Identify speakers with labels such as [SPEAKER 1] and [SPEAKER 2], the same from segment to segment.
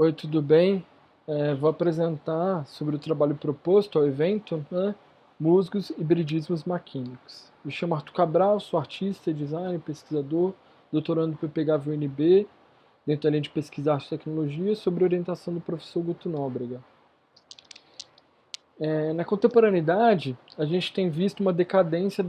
[SPEAKER 1] Oi, tudo bem? Vou apresentar sobre o trabalho proposto ao evento, né? Musgos e hibridismos maquínicos. Me chamo Arthur Cabral, sou artista, designer, pesquisador, doutorando do PPH-UNB, dentro da linha de pesquisa arte e tecnologia, sob orientação do professor Guto Nóbrega. Na contemporaneidade, a gente tem visto uma decadência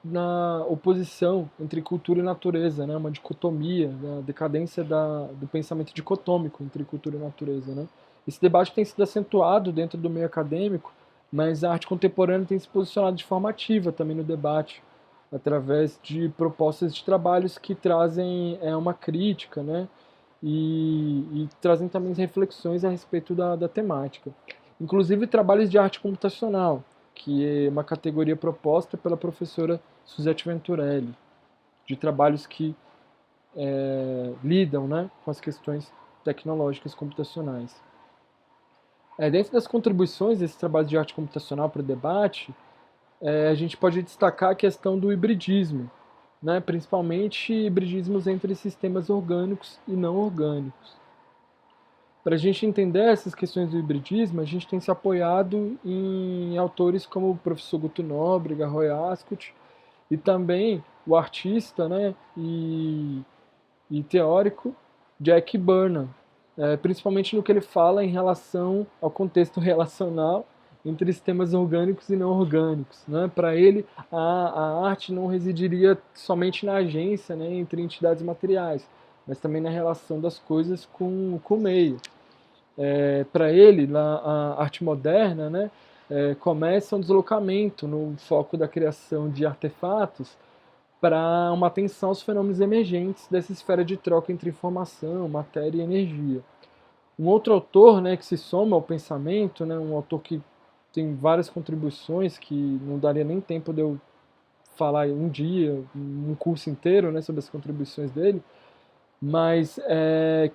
[SPEAKER 1] na oposição entre cultura e natureza, né? Uma dicotomia, né? A decadência do pensamento dicotômico entre cultura e natureza. Né? Esse debate tem sido acentuado dentro do meio acadêmico, mas a arte contemporânea tem se posicionado de forma ativa também no debate, através de propostas de trabalhos que trazem uma crítica, né? E trazem também reflexões a respeito da temática. Inclusive trabalhos de arte computacional, que é uma categoria proposta pela professora Suzette Venturelli, de trabalhos que lidam, né, com as questões tecnológicas computacionais. Dentro das contribuições desses trabalhos de arte computacional para o debate, a gente pode destacar a questão do hibridismo, né, principalmente hibridismos entre sistemas orgânicos e não orgânicos. Para a gente entender essas questões do hibridismo, a gente tem se apoiado em autores como o professor Guto Nóbrega, Roy Ascott, e também o artista, né, e teórico Jack Burnham, principalmente no que ele fala em relação ao contexto relacional entre sistemas orgânicos e não orgânicos. Né? Para ele, a arte não residiria somente na agência, né, entre entidades materiais, mas também na relação das coisas com o meio. Para ele, a arte moderna, né, começa um deslocamento no foco da criação de artefatos para uma atenção aos fenômenos emergentes dessa esfera de troca entre informação, matéria e energia. Um outro autor, né, que se soma ao pensamento, né, um autor que tem várias contribuições que não daria nem tempo de eu falar um dia, um curso inteiro, né, sobre as contribuições dele, mas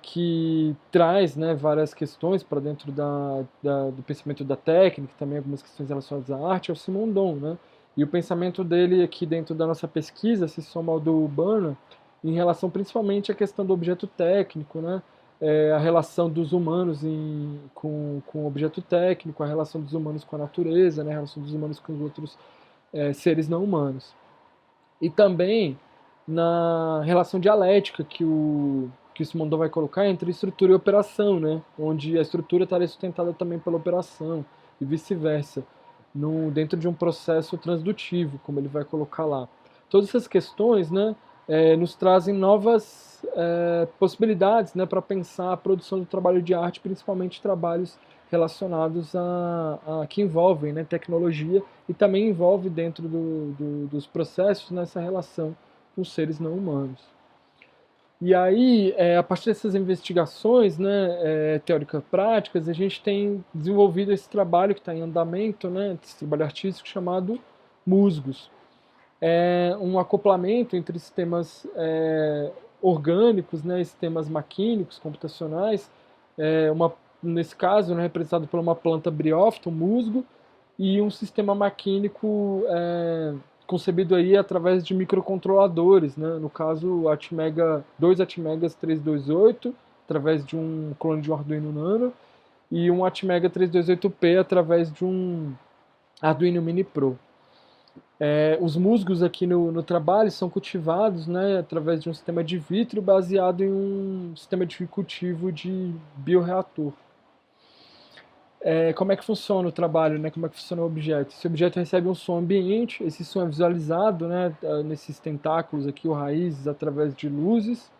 [SPEAKER 1] que traz, né, várias questões para dentro do pensamento da técnica, também algumas questões relacionadas à arte, é o Simondon, né? E o pensamento dele aqui dentro da nossa pesquisa se soma ao do Burnham em relação principalmente à questão do objeto técnico, né? A relação dos humanos com o objeto técnico, a relação dos humanos com a natureza, né? A relação dos humanos com os outros seres não humanos. E também na relação dialética que o Simondon vai colocar entre estrutura e operação, né? Onde a estrutura estaria sustentada também pela operação e vice-versa, dentro de um processo transdutivo, como ele vai colocar lá. Todas essas questões, né, nos trazem novas possibilidades, né, para pensar a produção do trabalho de arte, principalmente trabalhos relacionados a que envolvem, né, tecnologia e também envolve dentro dos processos nessa relação com seres não humanos. E aí, a partir dessas investigações, né, teóricas práticas, a gente tem desenvolvido esse trabalho que está em andamento, né, esse trabalho artístico chamado Musgos. É um acoplamento entre sistemas orgânicos, né, e sistemas maquínicos, computacionais, nesse caso, né, representado por uma planta briófita, um musgo, e um sistema maquínico concebido aí através de microcontroladores, né? No caso, dois Atmega 328, através de um clone de um Arduino Nano, e um Atmega 328P através de um Arduino Mini Pro. Os musgos aqui no trabalho são cultivados, né, através de um sistema de vitro baseado em um sistema de cultivo de bioreator. Como é que funciona o trabalho, né? Como é que funciona o objeto? Esse objeto recebe um som ambiente, esse som é visualizado, né, nesses tentáculos aqui, ou raízes, através de luzes,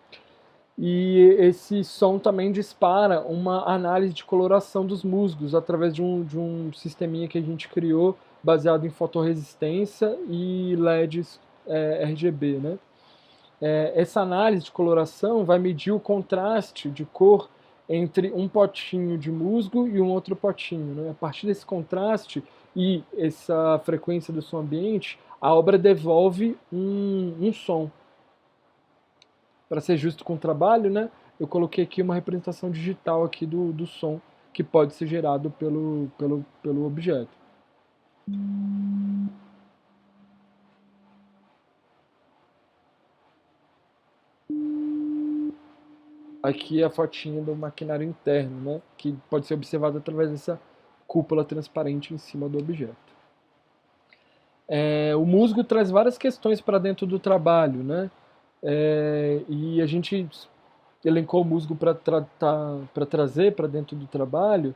[SPEAKER 1] e esse som também dispara uma análise de coloração dos musgos através de um sisteminha que a gente criou baseado em fotorresistência e LEDs RGB, né? Essa análise de coloração vai medir o contraste de cor entre um potinho de musgo e um outro potinho. Né? A partir desse contraste e essa frequência do som ambiente, a obra devolve um som. Para ser justo com o trabalho, né, eu coloquei aqui uma representação digital aqui do som que pode ser gerado pelo objeto. Aqui é a fotinha do maquinário interno, né, que pode ser observado através dessa cúpula transparente em cima do objeto. O musgo traz várias questões para dentro do trabalho, né? E a gente elencou o musgo para trazer para dentro do trabalho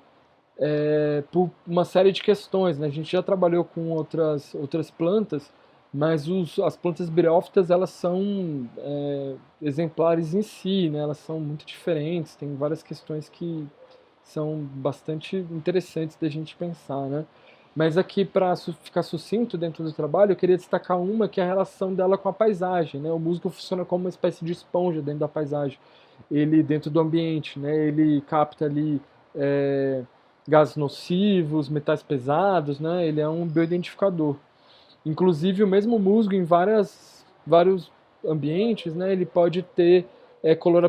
[SPEAKER 1] por uma série de questões, né? A gente já trabalhou com outras plantas, mas as plantas briófitas elas são exemplares em si, né? Elas são muito diferentes, tem várias questões que são bastante interessantes da gente pensar, né? Mas aqui, para ficar sucinto dentro do trabalho, eu queria destacar uma que é a relação dela com a paisagem, né? O musgo funciona como uma espécie de esponja dentro da paisagem, ele dentro do ambiente, né? Ele capta ali é, gases nocivos, metais pesados, né? Ele é um bioidentificador. Inclusive, o mesmo musgo em vários ambientes, né? Ele pode ter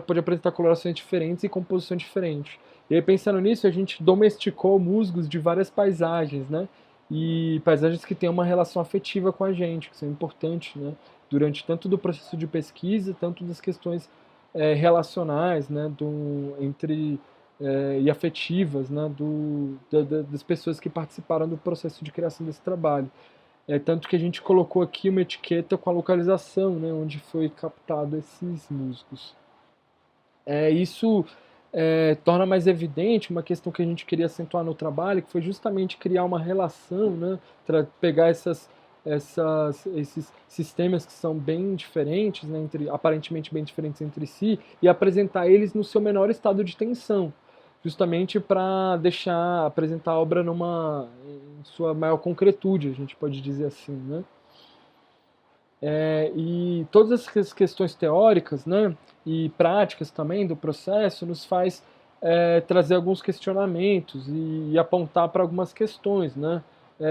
[SPEAKER 1] pode apresentar colorações diferentes e composições diferentes. E aí, pensando nisso, a gente domesticou musgos de várias paisagens, né? E paisagens que têm uma relação afetiva com a gente, que são importantes, né? Durante tanto do processo de pesquisa, tanto das questões relacionais, né? Entre e afetivas, né? Das pessoas que participaram do processo de criação desse trabalho. Tanto que a gente colocou aqui uma etiqueta com a localização, né, onde foi captado esses musgos. Isso torna mais evidente uma questão que a gente queria acentuar no trabalho, que foi justamente criar uma relação, né, pegar esses sistemas que são bem diferentes, né, aparentemente bem diferentes entre si, e apresentar eles no seu menor estado de tensão, justamente para apresentar a obra em sua maior concretude, a gente pode dizer assim, né? E todas essas questões teóricas, né, e práticas também do processo nos faz trazer alguns questionamentos e apontar para algumas questões, né,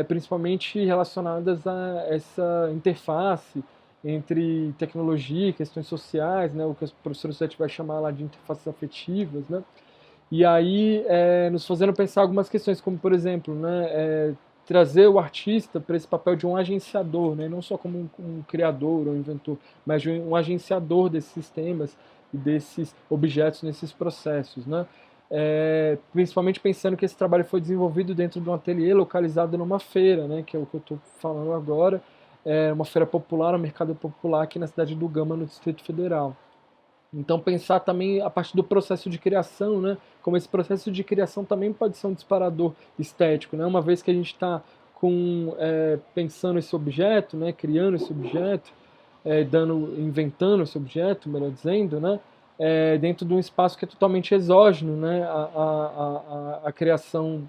[SPEAKER 1] principalmente relacionadas a essa interface entre tecnologia e questões sociais, né, o que o professor Sete vai chamar lá de interfaces afetivas, né, e aí nos fazendo pensar algumas questões, como por exemplo, né, trazer o artista para esse papel de um agenciador, né, não só como um criador ou inventor, mas de um agenciador desses sistemas e desses objetos nesses processos, né? Principalmente pensando que esse trabalho foi desenvolvido dentro de um ateliê localizado numa feira, né, que é o que eu estou falando agora, uma feira popular, um mercado popular aqui na cidade do Gama, no Distrito Federal. Então pensar também a partir do processo de criação, né? Como esse processo de criação também pode ser um disparador estético, né? Uma vez que a gente está pensando esse objeto, né? Criando esse objeto, inventando esse objeto, melhor dizendo, né? Dentro de um espaço que é totalmente exógeno, né? A criação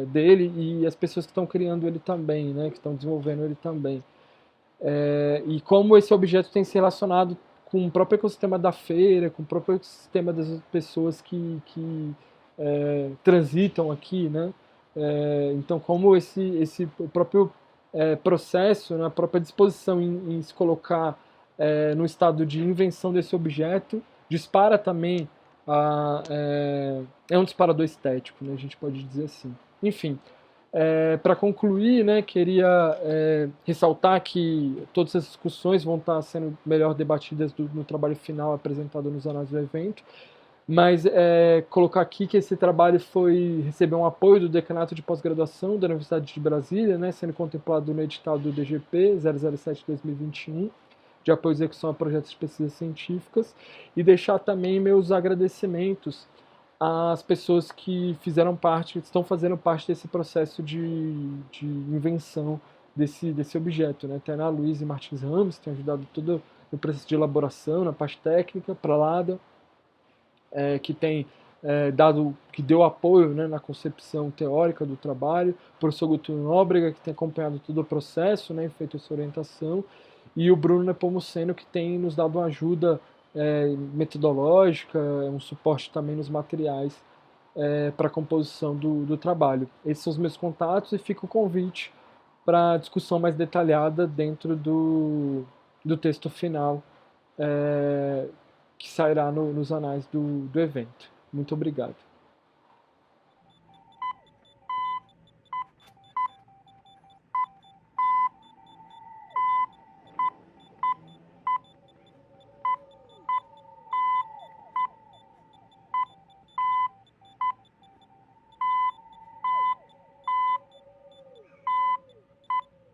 [SPEAKER 1] dele e as pessoas que estão criando ele também, né? Que estão desenvolvendo ele também. E como esse objeto tem se relacionado com o próprio ecossistema da feira, com o próprio ecossistema das pessoas que transitam aqui, né? Então, como o próprio processo, né, a própria disposição em se colocar no estado de invenção desse objeto, dispara também é um disparador estético, né, a gente pode dizer assim. Enfim, para concluir, né, queria ressaltar que todas essas discussões vão estar sendo melhor debatidas no trabalho final apresentado nos anais do evento, mas colocar aqui que esse trabalho recebeu um apoio do Decanato de Pós-Graduação da Universidade de Brasília, né, sendo contemplado no edital do DGP 007-2021, de apoio e execução a projetos de pesquisas científicas, e deixar também meus agradecimentos às pessoas que estão fazendo parte desse processo de invenção desse objeto, né? Tem a Ana Luísa e Martins Ramos, que têm ajudado todo no processo de elaboração, na parte técnica, para Lada, que deu apoio, né, na concepção teórica do trabalho, o professor Guto Nóbrega, que tem acompanhado todo o processo, né, e feito essa orientação, e o Bruno Nepomuceno, que tem nos dado uma ajuda metodológica, um suporte também nos materiais para a composição do trabalho. Esses são os meus contatos e fica o convite para discussão mais detalhada dentro do texto final que sairá nos anais do evento. Muito obrigado.